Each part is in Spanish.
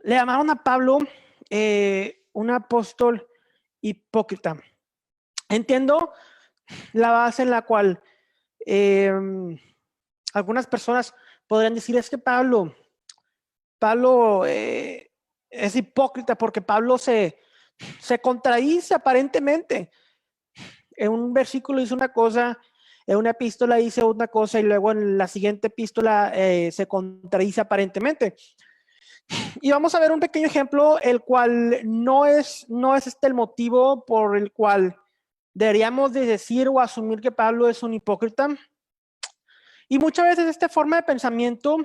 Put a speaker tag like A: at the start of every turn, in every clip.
A: Le llamaron a Pablo un apóstol hipócrita. Entiendo la base en la cual algunas personas podrían decir, es que Pablo es hipócrita porque Pablo se contradice aparentemente. En un versículo dice una cosa, en una epístola dice una cosa y luego en la siguiente epístola se contradice aparentemente. Y vamos a ver un pequeño ejemplo, el cual no es el motivo por el cual deberíamos de decir o asumir que Pablo es un hipócrita. Y muchas veces esta forma de pensamiento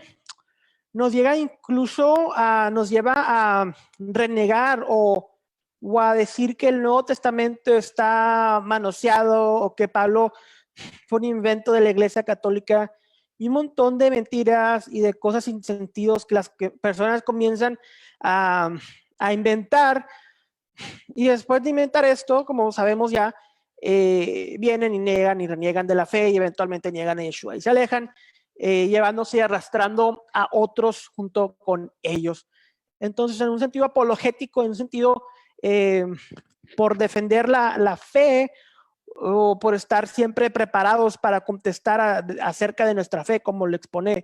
A: nos lleva a renegar o a decir que el Nuevo Testamento está manoseado o que Pablo fue un invento de la Iglesia Católica y un montón de mentiras y de cosas sin sentidos que las personas comienzan a inventar. Y después de inventar esto, como sabemos ya, vienen y negan y reniegan de la fe y eventualmente niegan a Yeshua y se alejan, llevándose y arrastrando a otros junto con ellos. Entonces, en un sentido apologético, en un sentido por defender la fe o por estar siempre preparados para contestar acerca de nuestra fe, como lo expone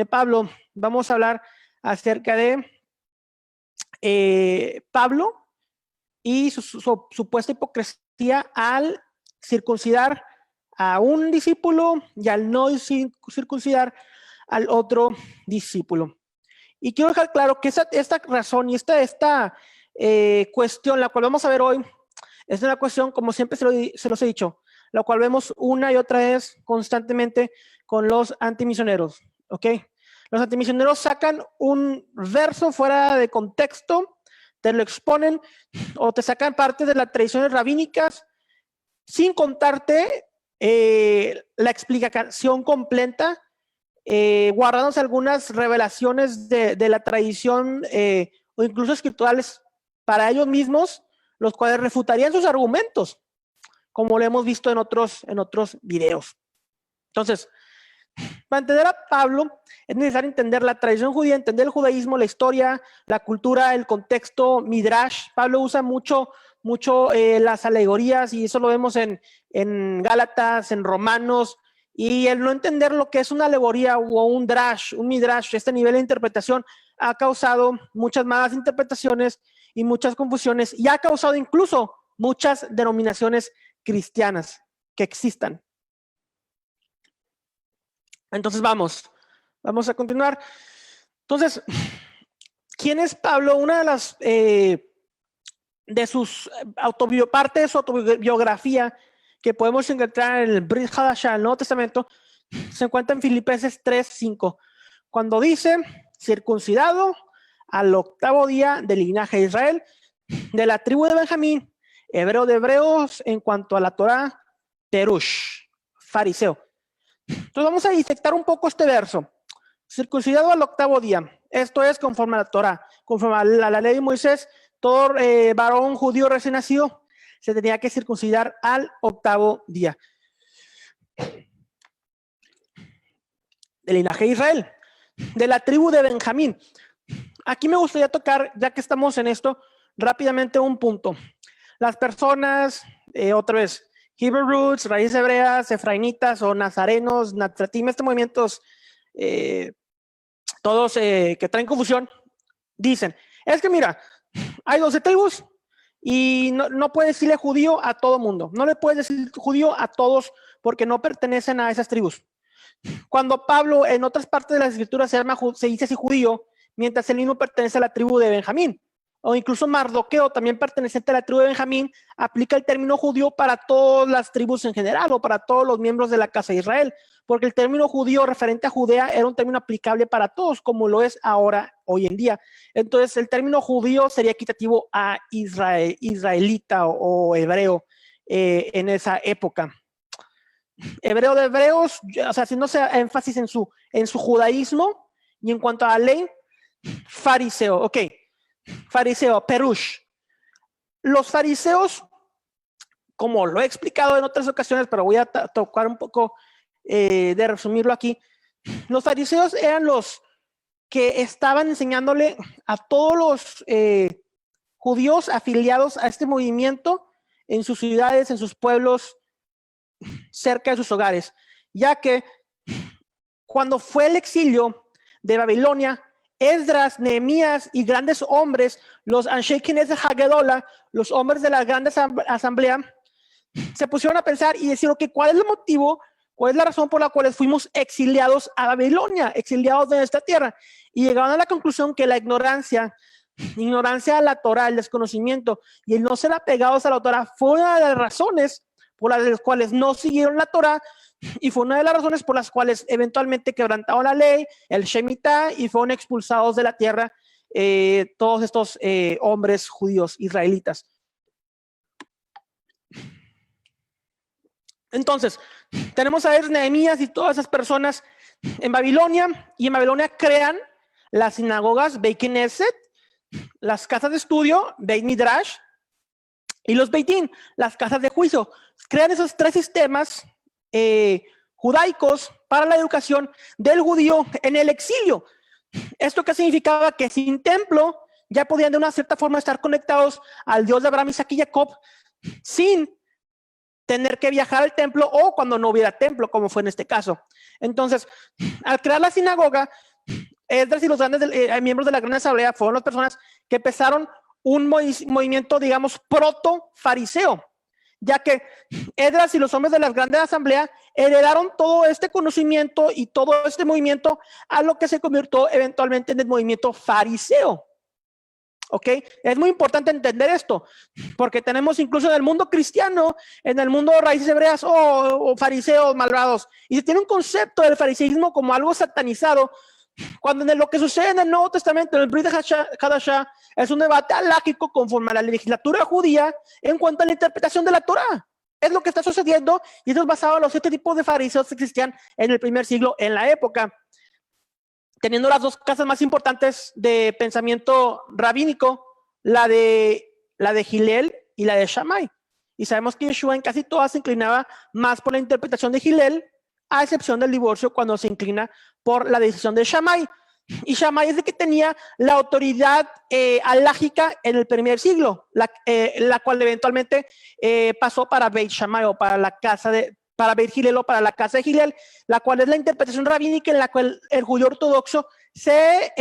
A: Pablo, vamos a hablar acerca de Pablo y su supuesta hipocresía al circuncidar a un discípulo y al no circuncidar al otro discípulo. Y quiero dejar claro que esta razón y esta cuestión, la cual vamos a ver hoy, es una cuestión, como siempre se los he dicho, la cual vemos una y otra vez constantemente con los antimisioneros, ¿ok? Los antimisioneros sacan un verso fuera de contexto, te lo exponen o te sacan partes de las tradiciones rabínicas sin contarte la explicación completa, guardándose algunas revelaciones de la tradición o incluso escriturales para ellos mismos, los cuales refutarían sus argumentos, como lo hemos visto en otros videos. Entonces, para entender a Pablo es necesario entender la tradición judía, entender el judaísmo, la historia, la cultura, el contexto, midrash. Pablo usa mucho las alegorías y eso lo vemos en Gálatas, en Romanos, y el no entender lo que es una alegoría o un midrash, este nivel de interpretación ha causado muchas malas interpretaciones y muchas confusiones y ha causado incluso muchas denominaciones cristianas que existan. Entonces vamos a continuar. Entonces, ¿quién es Pablo? Una de las de sus parte de su autobiografía que podemos encontrar en el Brit Hadashah, el Nuevo Testamento, se encuentra en Filipenses 3:5, cuando dice: circuncidado al 8º día del linaje de Israel, de la tribu de Benjamín, hebreo de hebreos en cuanto a la Torá, Perush, fariseo. Entonces vamos a disectar un poco este verso. Circuncidado al 8º día. Esto es conforme a la Torá, conforme a la ley de Moisés, todo varón judío recién nacido se tenía que circuncidar al 8º día. Del linaje de Israel, de la tribu de Benjamín. Aquí me gustaría tocar, ya que estamos en esto, rápidamente un punto. Las personas, otra vez, Hebrew roots, raíces hebreas, efraimitas o nazarenos, nazatim, estos movimientos, todos que traen confusión, dicen, es que mira, hay 12 tribus y no puedes decirle judío a todo mundo, no le puedes decir judío a todos porque no pertenecen a esas tribus. Cuando Pablo en otras partes de las escrituras se dice así judío, mientras él mismo pertenece a la tribu de Benjamín. O incluso Mardoqueo, también perteneciente a la tribu de Benjamín, aplica el término judío para todas las tribus en general o para todos los miembros de la casa de Israel, porque el término judío referente a Judea era un término aplicable para todos, como lo es ahora, hoy en día. Entonces, el término judío sería equitativo a israelita o hebreo en esa época. Hebreo de hebreos, o sea, haciéndose énfasis en su judaísmo, y en cuanto a la ley, fariseo, ok, fariseo, perush. Los fariseos, como lo he explicado en otras ocasiones, pero voy a tocar un poco de resumirlo aquí, los fariseos eran los que estaban enseñándole a todos los judíos afiliados a este movimiento en sus ciudades, en sus pueblos, cerca de sus hogares, ya que cuando fue el exilio de Babilonia, Esdras, Nehemías y grandes hombres, los Anshei Knesset Hagedola, los hombres de la gran asamblea, se pusieron a pensar y decir, ok, ¿cuál es el motivo? ¿Cuál es la razón por la cual fuimos exiliados a Babilonia, exiliados de esta tierra? Y llegaron a la conclusión que la ignorancia a la Torah, el desconocimiento y el no ser apegados a la Torah fue una de las razones por las cuales no siguieron la Torah y fue una de las razones por las cuales eventualmente quebrantaron la ley, el Shemitah, y fueron expulsados de la tierra todos estos hombres judíos israelitas. Entonces, tenemos a Nehemías y todas esas personas en Babilonia, y en Babilonia crean las sinagogas Beit Knesset, las casas de estudio Beit Midrash y los Beitín, las casas de juicio. Crean esos tres sistemas judaicos para la educación del judío en el exilio. ¿Esto qué significaba? Que sin templo ya podían de una cierta forma estar conectados al Dios de Abraham, Isaac y Jacob sin tener que viajar al templo o cuando no hubiera templo, como fue en este caso. Entonces, al crear la sinagoga, Esdras y los grandes miembros de la gran asamblea fueron las personas que empezaron un movimiento, digamos, proto-fariseo, ya que Esdras y los hombres de la gran asamblea heredaron todo este conocimiento y todo este movimiento a lo que se convirtió eventualmente en el movimiento fariseo. ¿Ok? Es muy importante entender esto, porque tenemos incluso en el mundo cristiano, en el mundo de raíces hebreas, o fariseos malvados, y se tiene un concepto del fariseísmo como algo satanizado, cuando en lo que sucede en el Nuevo Testamento, en el Brit Hadashah, es un debate alágico conforme a la legislatura judía en cuanto a la interpretación de la Torah. Es lo que está sucediendo, y eso es basado en los 7 tipos de fariseos que existían en el primer siglo en la época, teniendo las dos casas más importantes de pensamiento rabínico, la de Hillel y la de Shammai. Y sabemos que Yeshua en casi todas se inclinaba más por la interpretación de Hillel, a excepción del divorcio cuando se inclina por la decisión de Shammai. Y Shammai es el que tenía la autoridad alágica en el primer siglo, la cual eventualmente pasó para Beit Shammai o para la casa de para Beit Hillel o para la casa de Hillel, la cual es la interpretación rabínica en la cual el judío ortodoxo se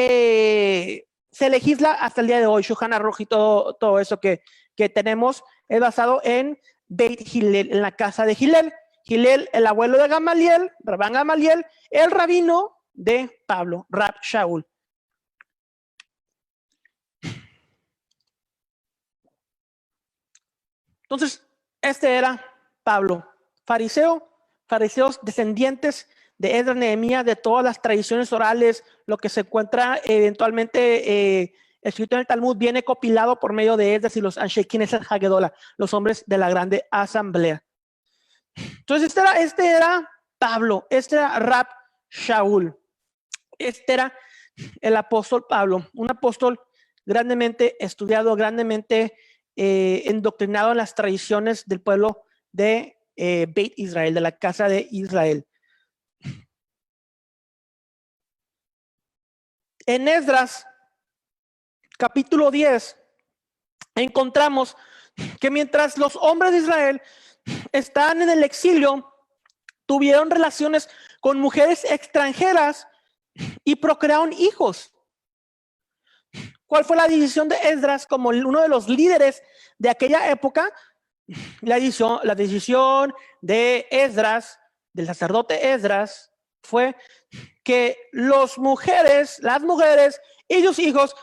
A: legisla hasta el día de hoy. Shulchan Aruch y todo eso que tenemos es basado en Beit Hillel, en la casa de Hillel. Hillel, el abuelo de Gamaliel, Rabán Gamaliel, el rabino de Pablo, Rab Shaul. Entonces, este era Pablo, fariseos descendientes de Esdras, Nehemías, de todas las tradiciones orales, lo que se encuentra eventualmente escrito en el Talmud, viene copilado por medio de Esdras y los Anshei Knesset Hagedola, los hombres de la grande asamblea. Entonces, este era Pablo, este era Rab Shaul, este era el apóstol Pablo, un apóstol grandemente estudiado, grandemente endoctrinado en las tradiciones del pueblo de Beit Israel, de la casa de Israel. En Esdras, capítulo 10, encontramos que mientras los hombres de Israel están en el exilio, tuvieron relaciones con mujeres extranjeras y procrearon hijos. ¿Cuál fue la decisión de Esdras como uno de los líderes de aquella época? La decisión de Esdras, del sacerdote Esdras, fue que las mujeres y sus hijos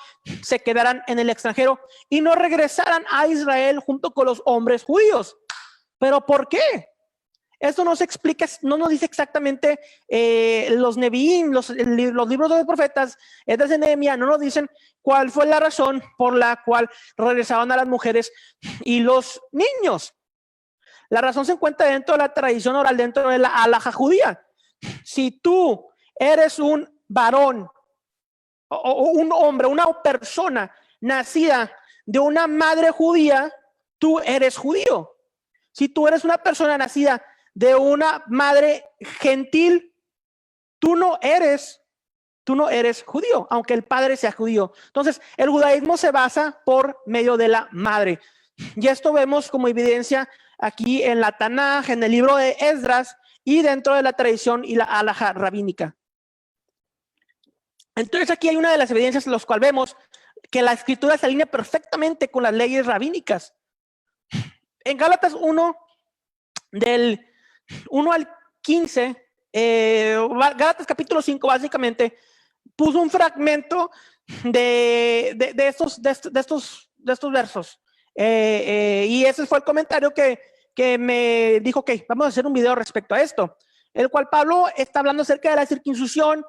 A: se quedaran en el extranjero y no regresaran a Israel junto con los hombres judíos. ¿Pero por qué? Esto no se explica, no nos dice exactamente los Nevi'im, los libros de los profetas, Esdras y Nehemías, no nos dicen cuál fue la razón por la cual regresaban a las mujeres y los niños. La razón se encuentra dentro de la tradición oral, dentro de la halajá judía. Si tú eres un varón o un hombre, una persona nacida de una madre judía, tú eres judío. Si tú eres una persona nacida de una madre gentil, tú no eres tú no eres judío, aunque el padre sea judío. Entonces, el judaísmo se basa por medio de la madre. Y esto vemos como evidencia aquí en la Tanaj, en el libro de Esdras y dentro de la tradición y la halajá rabínica. Entonces aquí hay una de las evidencias en las cuales vemos que la escritura se alinea perfectamente con las leyes rabínicas. En Gálatas 1, del 1 al 15, Gálatas capítulo 5 básicamente puso un fragmento de estos versos. Y ese fue el comentario que me dijo, ok, vamos a hacer un video respecto a esto, el cual Pablo está hablando acerca de la circuncisión,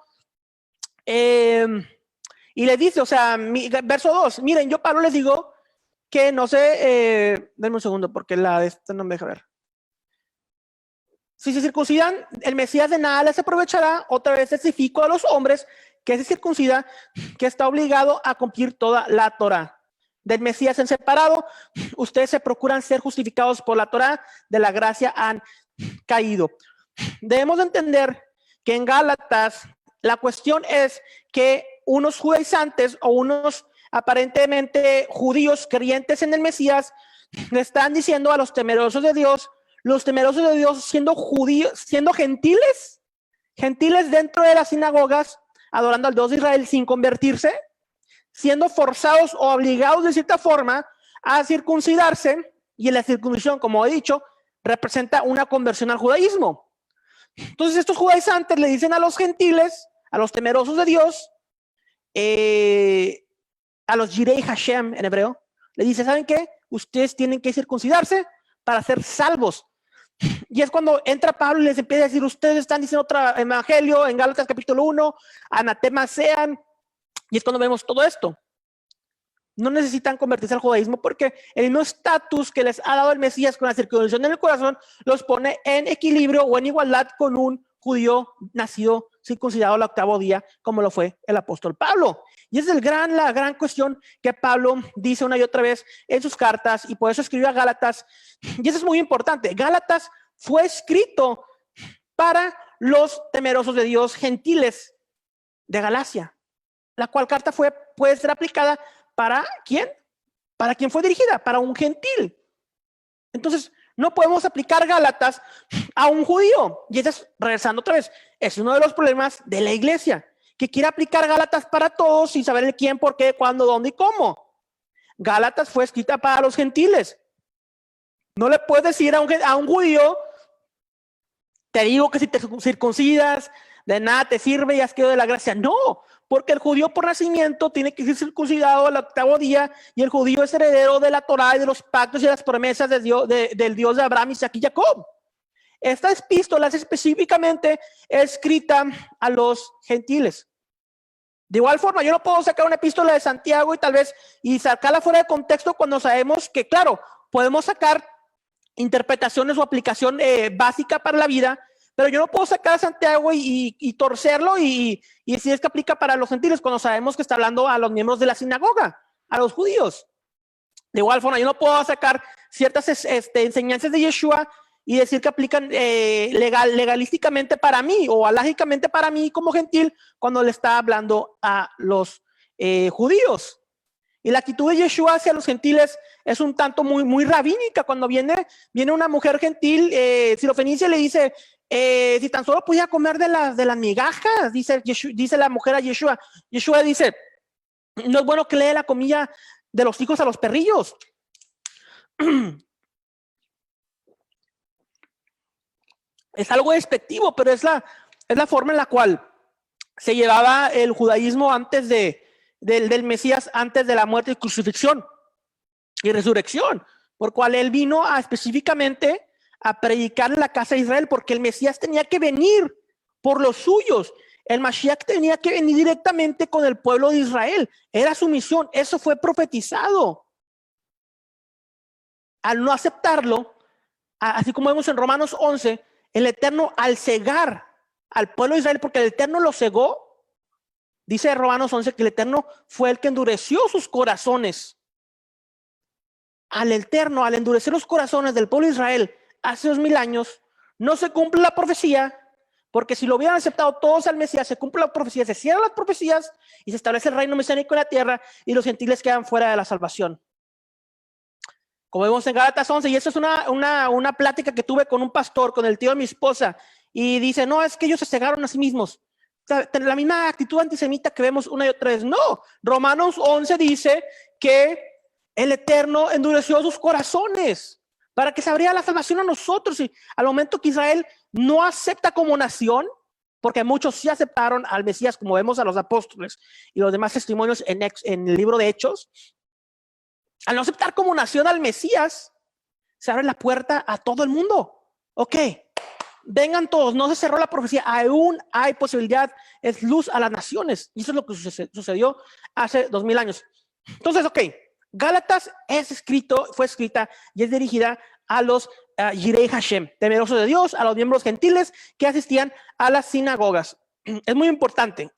A: y le dice, o sea, verso 2, miren, yo Pablo les digo que no sé, denme un segundo porque la de esta no me deja ver. Si se circuncidan, el Mesías de nada les aprovechará. Otra vez testifico a los hombres que se circuncida, que está obligado a cumplir toda la Torá. Del Mesías en separado, ustedes se procuran ser justificados por la Torá, de la gracia han caído. Debemos entender que en Gálatas la cuestión es que unos judaizantes o unos aparentemente judíos creyentes en el Mesías le están diciendo a los temerosos de Dios siendo judíos, siendo gentiles dentro de las sinagogas, adorando al Dios de Israel sin convertirse, siendo forzados o obligados de cierta forma a circuncidarse, y la circuncisión, como he dicho, representa una conversión al judaísmo. Entonces estos judaizantes le dicen a los gentiles, a los temerosos de Dios, a los Yirei Hashem en hebreo, le dice, ¿saben qué? Ustedes tienen que circuncidarse para ser salvos. Y es cuando entra Pablo y les empieza a decir, ustedes están diciendo otro evangelio en Gálatas capítulo 1, anatemas sean, y es cuando vemos todo esto. No necesitan convertirse al judaísmo porque el mismo estatus que les ha dado el Mesías con la circuncisión en el corazón los pone en equilibrio o en igualdad con un judío nacido circuncidado al 8º día, como lo fue el apóstol Pablo. Y esa es la gran cuestión que Pablo dice una y otra vez en sus cartas, y por eso escribió a Gálatas. Y eso es muy importante. Gálatas fue escrito para los temerosos de Dios gentiles de Galacia, la cual carta puede ser aplicada ¿para quién? ¿Para quién fue dirigida? Para un gentil. Entonces, no podemos aplicar Gálatas a un judío. Y eso es, regresando otra vez, es uno de los problemas de la iglesia, que quiere aplicar Gálatas para todos sin saber el quién, por qué, cuándo, dónde y cómo. Gálatas fue escrita para los gentiles. No le puedes decir a un judío, te digo que si te circuncidas, de nada te sirve y has quedado de la gracia. No, porque el judío por nacimiento tiene que ser circuncidado al 8º día, y el judío es heredero de la Torá y de los pactos y de las promesas de Dios, del Dios de Abraham, Isaac y Jacob. Esta epístola es específicamente escrita a los gentiles. De igual forma, yo no puedo sacar una epístola de Santiago y sacarla fuera de contexto cuando sabemos que, claro, podemos sacar interpretaciones o aplicación básica para la vida, pero yo no puedo sacar a Santiago y torcerlo y decir es que aplica para los gentiles cuando sabemos que está hablando a los miembros de la sinagoga, a los judíos. De igual forma, yo no puedo sacar ciertas enseñanzas de Yeshua y decir que aplican legalísticamente para mí o alágicamente para mí como gentil cuando le está hablando a los judíos. Y la actitud de Yeshua hacia los gentiles es un tanto muy rabínica. Cuando viene una mujer gentil, sirofenicia, le dice, si tan solo pudiera comer de las migajas, dice la mujer a Yeshua. Yeshua dice, no es bueno que le dé la comida de los hijos a los perrillos. Es algo despectivo, pero es la forma en la cual se llevaba el judaísmo antes del Mesías, antes de la muerte y crucifixión y resurrección, por cual él vino específicamente a predicar en la casa de Israel, porque el Mesías tenía que venir por los suyos. El Mashiach tenía que venir directamente con el pueblo de Israel. Era su misión. Eso fue profetizado. Al no aceptarlo, así como vemos en Romanos 11, el Eterno, al cegar al pueblo de Israel, porque el Eterno lo cegó, dice Romanos 11 que el Eterno fue el que endureció sus corazones. Al Eterno, al endurecer los corazones del pueblo de Israel hace 2000 años, no se cumple la profecía, Porque si lo hubieran aceptado todos al Mesías, se cumple la profecía, se cierran las profecías y se establece el reino mesiánico en la tierra y los gentiles quedan fuera de la salvación. Como vemos en Gálatas 11, y eso es una plática que tuve con un pastor, con el tío de mi esposa, y dice, no, es que ellos se cegaron a sí mismos. La misma actitud antisemita que vemos una y otra vez. No, Romanos 11 dice que el Eterno endureció sus corazones para que se abriera la salvación a nosotros. Y al momento que Israel no acepta como nación, porque muchos sí aceptaron al Mesías, como vemos a los apóstoles y los demás testimonios en el libro de Hechos, al no aceptar como nación al Mesías, se abre la puerta a todo el mundo. Ok, vengan todos, no se cerró la profecía, aún hay posibilidad, es luz a las naciones. Y eso es lo que sucedió hace 2000 años. Entonces, ok, Gálatas fue escrita y es dirigida a los Yirei Hashem, temerosos de Dios, a los miembros gentiles que asistían a las sinagogas. Es muy importante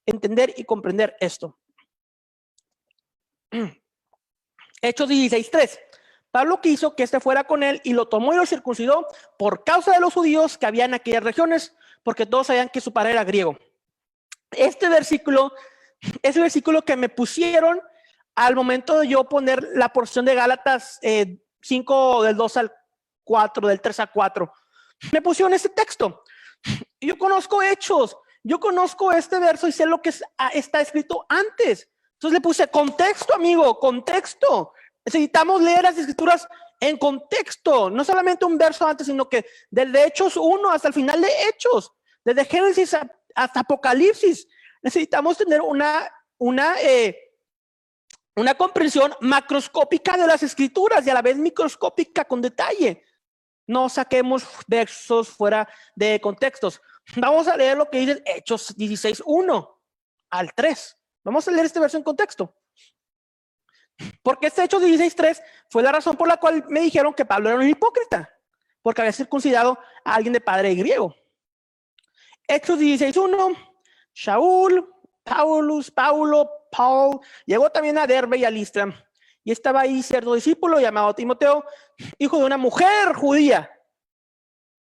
A: entender y comprender esto. Hechos 16:3. Pablo quiso que fuera con él y lo tomó y lo circuncidó por causa de los judíos que había en aquellas regiones, porque todos sabían que su padre era griego. Este versículo es el versículo que me pusieron al momento de yo poner la porción de Gálatas 5 del 2 al 4, del 3 a 4. Me pusieron este texto. Yo conozco Hechos, yo conozco este verso y sé lo que está escrito antes. Entonces le puse contexto, amigo, contexto. Necesitamos leer las escrituras en contexto, no solamente un verso antes, sino que desde Hechos 1 hasta el final de Hechos, desde Génesis hasta Apocalipsis. Necesitamos tener una comprensión macroscópica de las escrituras y a la vez microscópica con detalle. No saquemos versos fuera de contextos. Vamos a leer lo que dice Hechos 16:1 al 3. Vamos a leer este verso en contexto. Porque este Hechos 16:3 fue la razón por la cual me dijeron que Pablo era un hipócrita, porque había circuncidado a alguien de padre griego. Hechos 16:1, Shaul, Paul, llegó también a Derbe y a Listra, y estaba ahí cierto discípulo llamado Timoteo, hijo de una mujer judía,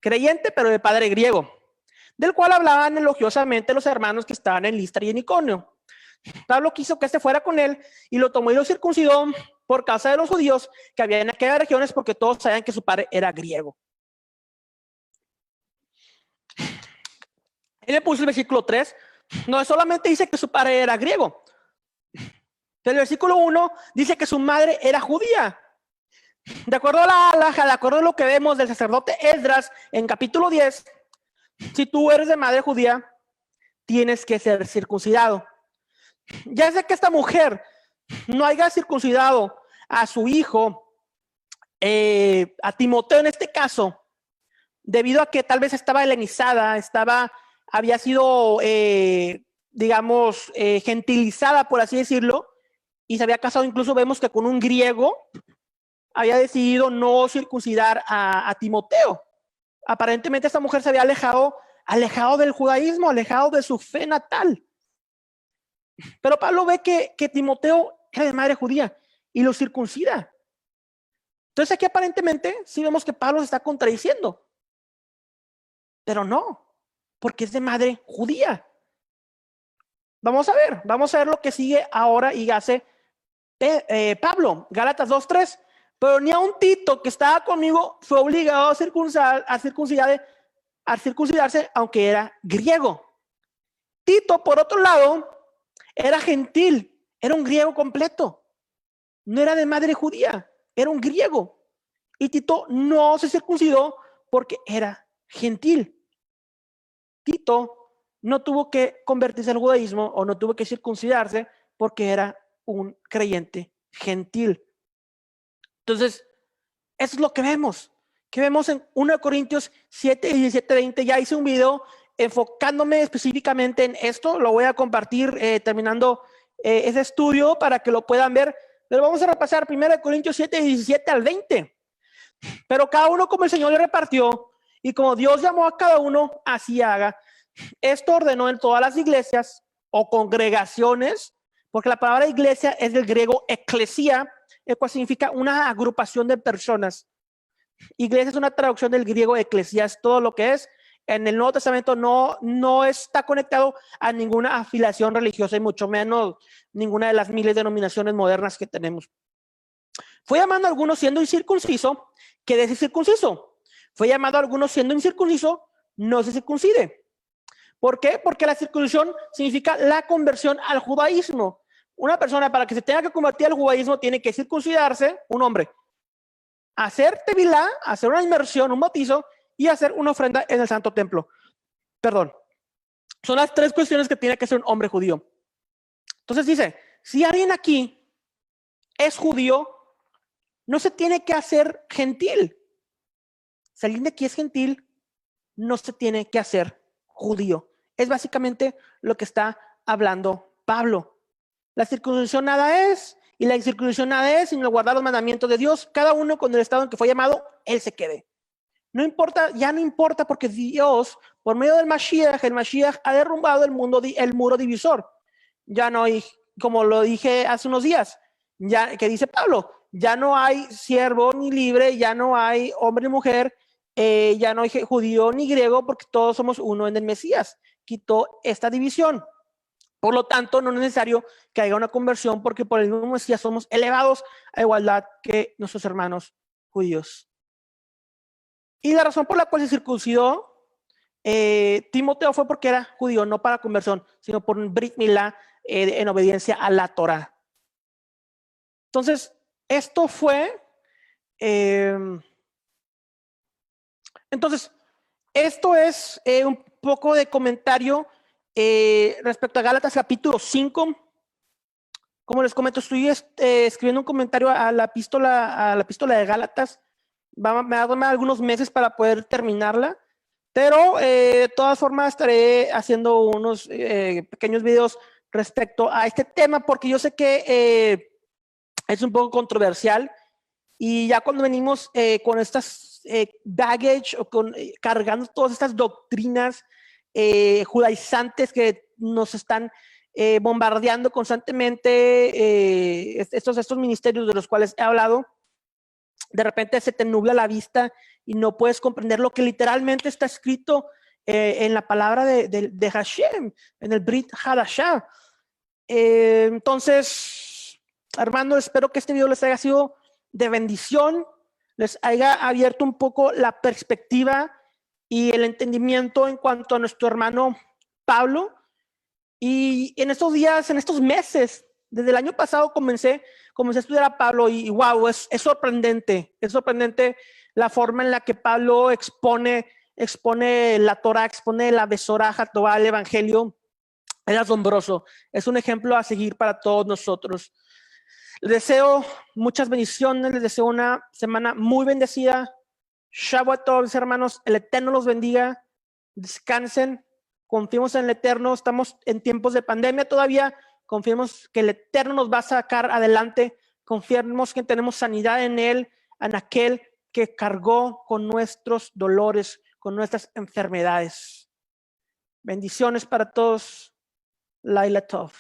A: creyente pero de padre griego, del cual hablaban elogiosamente los hermanos que estaban en Listra y en Iconio. Pablo quiso que fuera con él y lo tomó y lo circuncidó por causa de los judíos que había en aquellas regiones, porque todos sabían que su padre era griego. Él le puso el versículo 3, no solamente dice que su padre era griego. El versículo 1 dice que su madre era judía. De acuerdo a la halajá, de acuerdo a lo que vemos del sacerdote Esdras en capítulo 10, si tú eres de madre judía, tienes que ser circuncidado. Ya sé que esta mujer no haya circuncidado a su hijo, a Timoteo en este caso, debido a que tal vez estaba helenizada, había sido, gentilizada, por así decirlo, y se había casado, incluso vemos que con un griego, había decidido no circuncidar a Timoteo. Aparentemente esta mujer se había alejado del judaísmo, alejado de su fe natal. Pero Pablo ve que Timoteo era de madre judía y lo circuncida. Entonces aquí aparentemente sí vemos que Pablo se está contradiciendo. Pero no, porque es de madre judía. Vamos a ver lo que sigue ahora y hace Pablo, Gálatas 2:3. Pero ni a un Tito que estaba conmigo fue obligado a circuncidarse, aunque era griego. Tito, por otro lado, era gentil, era un griego completo. No era de madre judía, era un griego. Y Tito no se circuncidó porque era gentil. Tito no tuvo que convertirse al judaísmo o no tuvo que circuncidarse porque era un creyente gentil. Entonces, eso es lo que vemos en 1 Corintios 7, 17, 20. Ya hice un video enfocándome específicamente en esto. Lo voy a compartir terminando ese estudio para que lo puedan ver. Pero vamos a repasar 1 Corintios 7, 17 al 20. Pero cada uno como el Señor le repartió y como Dios llamó a cada uno, así haga. Esto ordenó en todas las iglesias o congregaciones, porque la palabra iglesia es del griego eclesia, el cual significa una agrupación de personas. Iglesia es una traducción del griego eclesia, es todo lo que es en el Nuevo Testamento no está conectado a ninguna afiliación religiosa y mucho menos ninguna de las miles de denominaciones modernas que tenemos. Fue llamando a algunos siendo incircunciso, que es circunciso. Fue llamado a algunos siendo incircunciso, no se circuncide. ¿Por qué? Porque la circuncisión significa la conversión al judaísmo. Una persona para que se tenga que convertir al judaísmo tiene que circuncidarse, un hombre, hacer tevilá, hacer una inmersión, un bautizo y hacer una ofrenda en el Santo Templo. Perdón. Son las tres cuestiones que tiene que ser un hombre judío. Entonces dice, si alguien aquí es judío, no se tiene que hacer gentil. Si alguien de aquí es gentil, no se tiene que hacer judío. Es básicamente lo que está hablando Pablo. La circuncisión nada es, y la incircuncisión nada es, sino guardar los mandamientos de Dios, cada uno con el estado en que fue llamado, él se quede. No importa, ya no importa, porque Dios, por medio del Mashiach, el Mashiach ha derrumbado el muro divisor. Ya no hay, como lo dije hace unos días, ya que dice Pablo, ya no hay siervo ni libre, ya no hay hombre ni mujer, ya no hay judío ni griego, porque todos somos uno en el Mesías. Quitó esta división. Por lo tanto, no es necesario que haya una conversión, porque por el mismo Mesías somos elevados a igualdad que nuestros hermanos judíos. Y la razón por la cual se circuncidó Timoteo fue porque era judío, no para conversión, sino por un Brit Milá en obediencia a la Torah. Entonces, esto fue... esto es un poco de comentario respecto a Gálatas capítulo 5. Como les comento, estoy escribiendo un comentario a la epístola de Gálatas. Me va a tomar algunos meses para poder terminarla, pero de todas formas estaré haciendo unos pequeños videos respecto a este tema, porque yo sé que es un poco controversial, y ya cuando venimos con estas baggage o cargando todas estas doctrinas judaizantes que nos están bombardeando constantemente, estos ministerios de los cuales he hablado, de repente se te nubla la vista y no puedes comprender lo que literalmente está escrito en la palabra de Hashem, en el Brit Hadashah. Entonces, hermanos, espero que este video les haya sido de bendición, les haya abierto un poco la perspectiva y el entendimiento en cuanto a nuestro hermano Pablo. Y en estos días, en estos meses, desde el año pasado comencé a estudiar a Pablo, y wow, es sorprendente la forma en la que Pablo expone la Torah, expone la Besorá, Torah, el Evangelio. Es asombroso, es un ejemplo a seguir para todos nosotros. Les deseo muchas bendiciones, les deseo una semana muy bendecida. Shabbat todos, hermanos, el Eterno los bendiga, descansen, confiemos en el Eterno, estamos en tiempos de pandemia todavía, confiemos que el Eterno nos va a sacar adelante, confiemos que tenemos sanidad en Él, en aquel que cargó con nuestros dolores, con nuestras enfermedades. Bendiciones para todos. Laila Tov.